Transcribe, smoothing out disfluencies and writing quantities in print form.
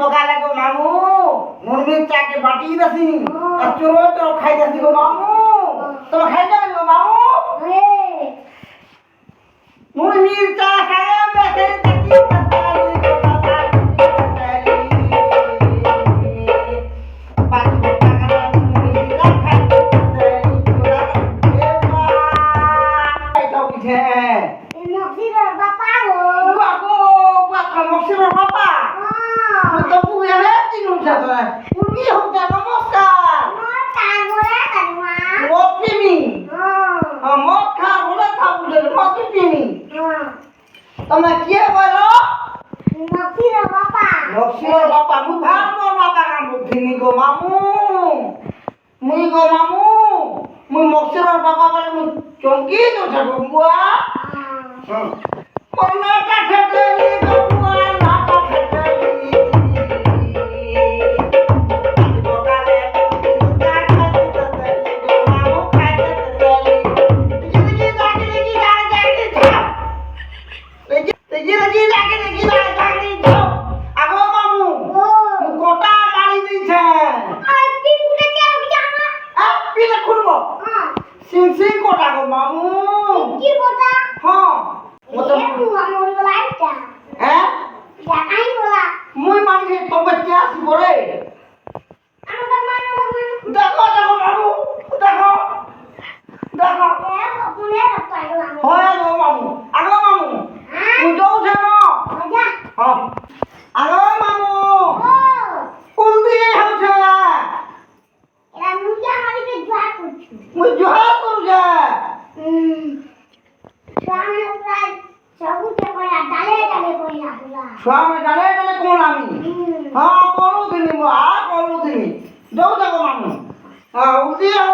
পকালে গো মামু মুরমির চাকে বাটি দাসি আর চোরো চোরো খাই দাসি গো মামু তুমি খাই যাবে গো মামু মুরমির চা খায় বেঁচে থাকি તમે કે બોલો નક્ષીરો બાપા મુ ભાર મોર બાપા કામ বুদ্ধিনি গো মামু মুই গো মামু মুই নক্ষীરો বাপা বলে মু চঙ্কি তো থাকো বুয়া কোনা কাঠে গো বুয়া না কাঠে সিং কোটা গো মামু কি কোটা হ্যাঁ মত মামু লাইটা হ্যাঁ জানাই বলা মুই মানে তো বাচ্চা আসি পরে আমার মামু দেখো দেখো মামু দেখো দেখো কোনে রাখতাই মামু হয় গো মামু আগো মামু মুই যাউছে না যা হ্যাঁ আগো মামু ও কোন দিয়ে হচ্ছে এরা মুজা মারিকে জোয়া করছি মুই জোয়া করছে স্বামী প্রায় সবুজে কইরা ডালে ডালে কইরা পুরা স্বামী ডালে ডালে কোন আমি হ্যাঁ করু দিনি মু আ করু দিনি যাও দেখো মামু হ্যাঁ উঠি যাও